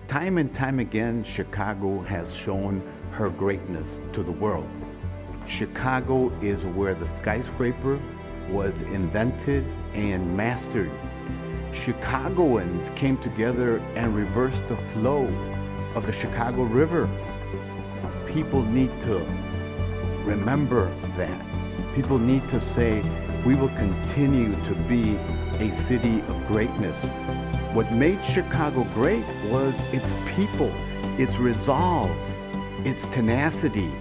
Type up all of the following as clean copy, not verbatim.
Time and time again, Chicago has shown her greatness to the world. Chicago is where the skyscraper was invented and mastered. Chicagoans came together and reversed the flow of the Chicago River. People need to remember that. People need to say, we will continue to be a city of greatness. What made Chicago great was its people, its resolve, its tenacity,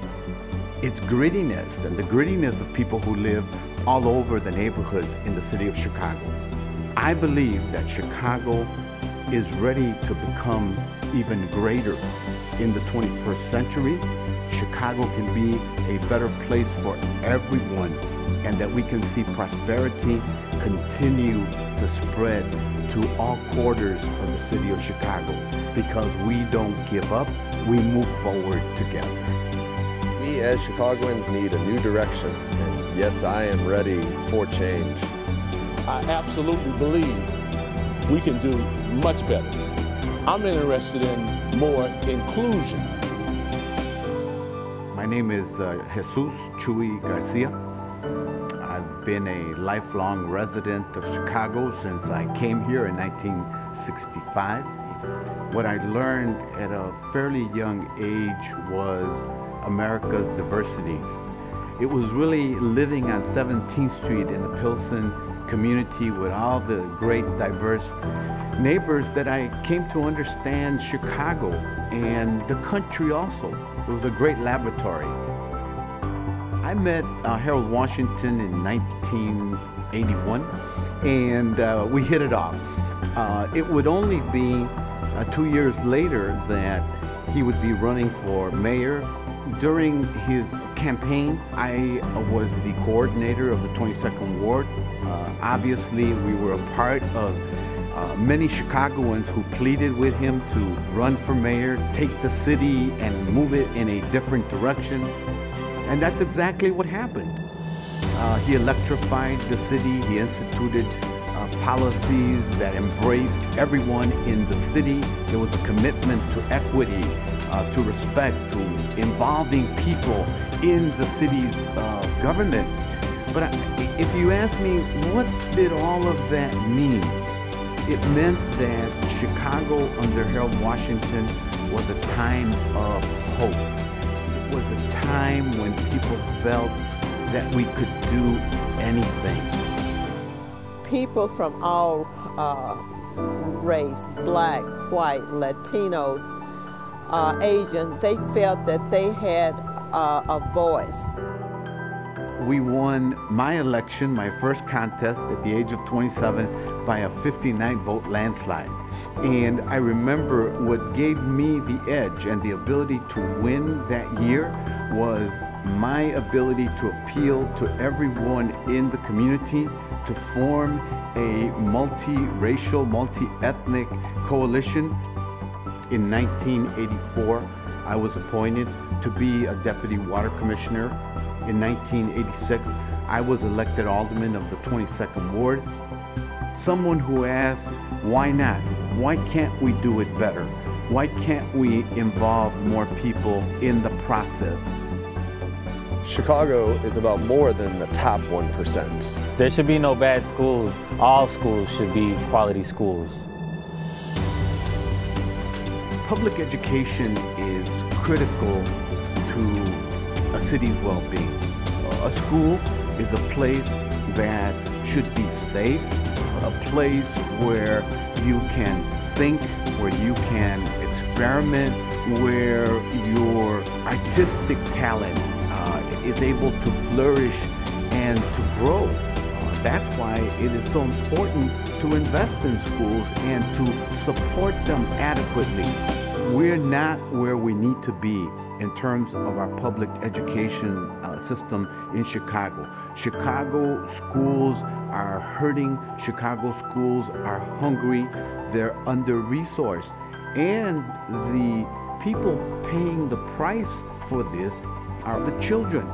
its grittiness, and the grittiness of people who live all over the neighborhoods in the city of Chicago. I believe that Chicago is ready to become even greater. In the 21st century, Chicago can be a better place for everyone, and that we can see prosperity continue to spread to all quarters of the city of Chicago, because we don't give up, we move forward together. We as Chicagoans need a new direction, and yes, I am ready for change. I absolutely believe we can do much better. I'm interested in more inclusion. My name is Jesus Chuy Garcia. I've been a lifelong resident of Chicago since I came here in 1965. What I learned at a fairly young age was America's diversity. It was really living on 17th Street in the Pilsen community with all the great diverse neighbors that I came to understand Chicago and the country also. It was a great laboratory. I met Harold Washington in 1981, and we hit it off. It would only be 2 years later that he would be running for mayor. During his campaign, I was the coordinator of the 22nd Ward. Obviously, we were a part of many Chicagoans who pleaded with him to run for mayor, take the city and move it in a different direction. And that's exactly what happened. He electrified the city. He instituted policies that embraced everyone in the city. There was a commitment to equity, to respect, to involving people in the city's government. But if you ask me, what did all of that mean? It meant that Chicago under Harold Washington was a time of hope. It was a time when people felt that we could do anything. People from all race, black, white, Latinos, Asian, they felt that they had a voice. We won my election, my first contest at the age of 27 by a 59-vote landslide. And I remember what gave me the edge and the ability to win that year was my ability to appeal to everyone in the community to form a multi-racial, multi-ethnic coalition. In 1984, I was appointed to be a deputy water commissioner. In 1986, I was elected alderman of the 22nd Ward. Someone who asked, why not? Why can't we do it better? Why can't we involve more people in the process? Chicago is about more than the top 1%. There should be no bad schools. All schools should be quality schools. Public education is critical to a city's well-being. A school is a place that should be safe, a place where you can think, where you can experiment, where your artistic talent is able to flourish and to grow. That's why it is so important to invest in schools and to support them adequately. We're not where we need to be in terms of our public education system in Chicago. Chicago schools are hurting. Chicago schools are hungry. They're under-resourced. And the people paying the price for this are the children.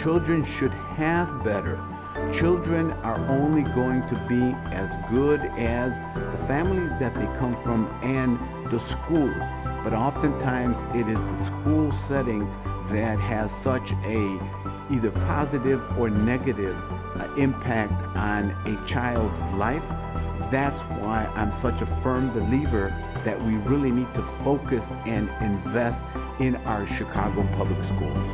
Children should have better. children are only going to be as good as the families that they come from and the schools. But oftentimes it is the school setting that has such a either positive or negative impact on a child's life. That's why I'm such a firm believer that we really need to focus and invest in our Chicago public schools.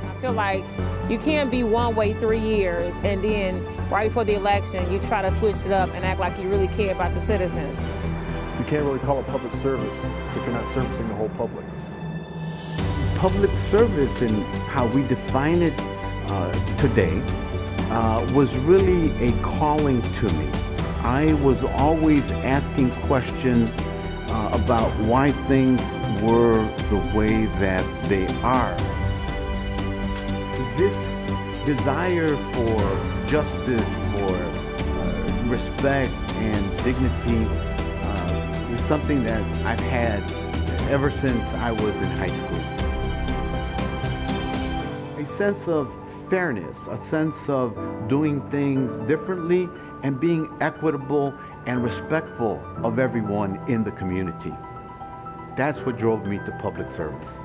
I feel like you can't be one way 3 years and then right before the election you try to switch it up and act like you really care about the citizens. You can't really call it public service if you're not servicing the whole public. Public service and how we define it today was really a calling to me. I was always asking questions about why things were the way that they are. This desire for justice, for respect and dignity is something that I've had ever since I was in high school. A sense of fairness, a sense of doing things differently and being equitable and respectful of everyone in the community. That's what drove me to public service.